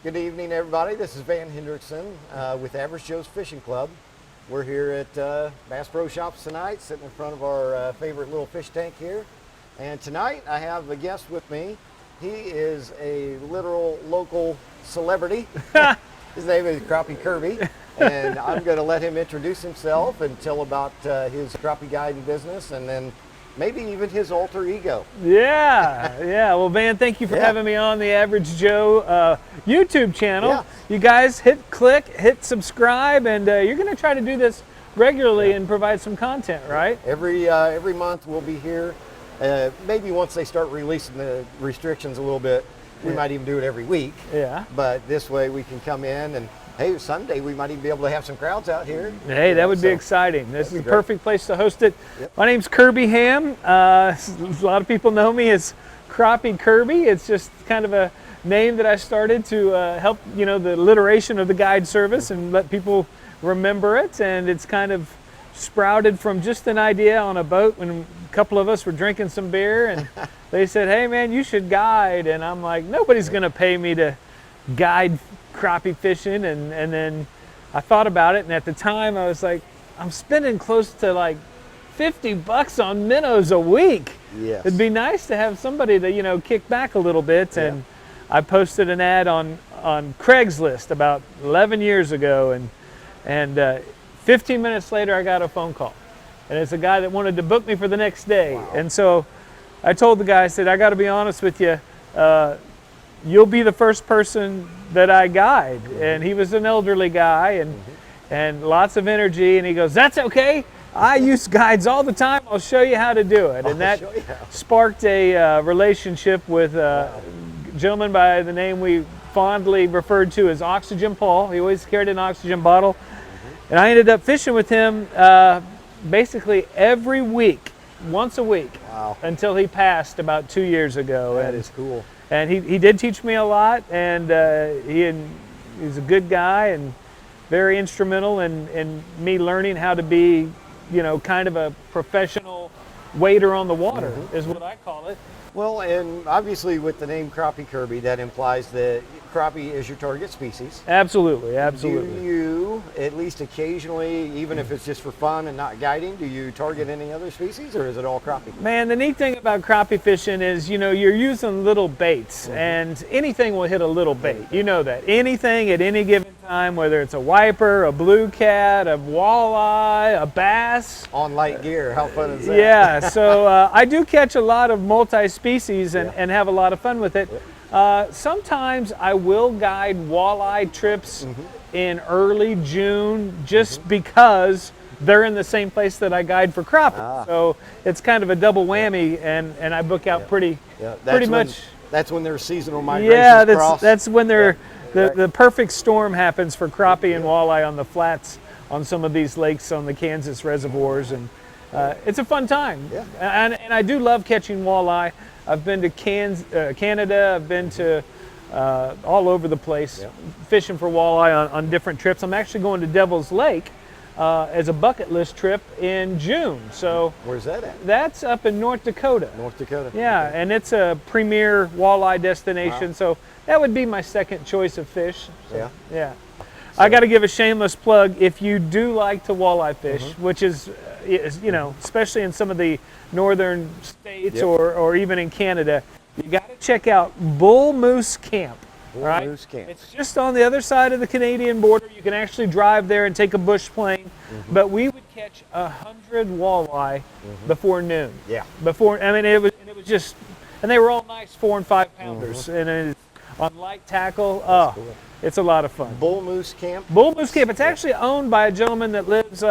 Good evening, everybody. This is Van Hendrickson with Average Joe's Fishing Club. We're here at Bass Pro Shops tonight, sitting in front of our favorite little fish tank here. And tonight I have a guest with me. He is a literal local celebrity. His name is Crappie Kirby, and I'm going to let him introduce himself and tell about his crappie guiding business, and then maybe even his alter ego. Yeah. Well, Van, thank you for having me on the Average Joe YouTube channel. Yeah. You guys hit subscribe, and you're going to try to do this regularly and provide some content, right? Every month we'll be here. Maybe once they start releasing the restrictions a little bit, we might even do it every week. Yeah. But this way we can come in, and hey, Sunday we might even be able to have some crowds out here. Hey, that would be exciting. This is the perfect place to host it. Yep. My name's Kirby Ham. A lot of people know me as Crappie Kirby. It's just kind of a name that I started to help, the alliteration of the guide service and let people remember it. And it's kind of sprouted from just an idea on a boat when a couple of us were drinking some beer, and they said, "Hey man, you should guide." And I'm like, nobody's going to pay me to guide crappie fishing. And then I thought about it, and at the time I was like, I'm spending close to like $50 on minnows a week. Yes. It'd be nice to have somebody to kick back a little bit. And I posted an ad on Craigslist about 11 years ago, and 15 minutes later I got a phone call, and it's a guy that wanted to book me for the next day. Wow. And so I told the guy, I said, I got to be honest with you, you'll be the first person that I guide. And he was an elderly guy and lots of energy, and he goes, "That's okay, I use guides all the time, I'll show you how to do it." And that sparked a relationship with a gentleman by the name we fondly referred to as Oxygen Paul. He always carried an oxygen bottle. And I ended up fishing with him basically every week, once a week. Wow. Until he passed about 2 years ago. That is cool. And he did teach me a lot, and he's a good guy and very instrumental in me learning how to be, kind of a professional wader on the water, is what I call it. Well, and obviously with the name Crappie Kirby, that implies that crappie is your target species. Absolutely, absolutely. Do you, at least occasionally, even if it's just for fun and not guiding, do you target any other species, or is it all crappie? Man, the neat thing about crappie fishing is, you're using little baits, and anything will hit a little bait. You know that. Anything at any given time, whether it's a wiper, a blue cat, a walleye, a bass. On light gear, how fun is that? Yeah, so I do catch a lot of multi-species and have a lot of fun with it. Sometimes I will guide walleye trips in early June just because they're in the same place that I guide for crappie. So it's kind of a double whammy, and I book out pretty much. That's when their seasonal migrations cross. That's when the perfect storm happens for crappie and walleye on the flats on some of these lakes on the Kansas reservoirs, and it's a fun time. Yeah. And I do love catching walleye. I've been to Canada, I've been to all over the place fishing for walleye on different trips. I'm actually going to Devil's Lake as a bucket list trip in June. So where's that at? That's up in North Dakota. North Dakota. Yeah, and it's a premier walleye destination. Wow. So that would be my second choice of fish. So, yeah. So, I got to give a shameless plug. If you do like to walleye fish, which is especially in some of the northern states or even in Canada, you got to check out Bull Moose Camp. Bull Moose Camp. It's just on the other side of the Canadian border. You can actually drive there and take a bush plane. But we would catch 100 walleye before noon. Yeah. It was just, and they were all nice 4 and 5 pounders, and on light tackle. Cool. It's a lot of fun. Bull Moose Camp. Bull Moose Camp. It's actually owned by a gentleman that lives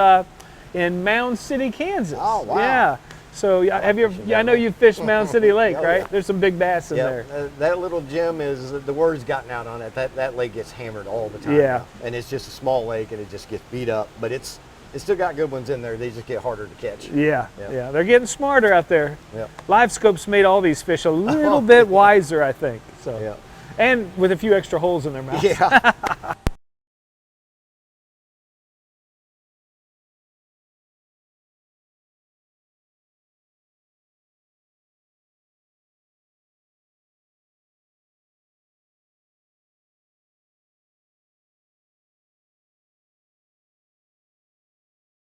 in Mound City, Kansas. Oh wow! Yeah. So have you? I know you fished Mound City Lake, right? Yeah. There's some big bass in there. That little gem is the word's gotten out on it. That lake gets hammered all the time. Yeah. And it's just a small lake, and it just gets beat up. But it's still got good ones in there. They just get harder to catch. Yeah. They're getting smarter out there. Yeah. Live Scope's made all these fish a little bit wiser, I think. So. Yeah. And with a few extra holes in their mouth. Yeah.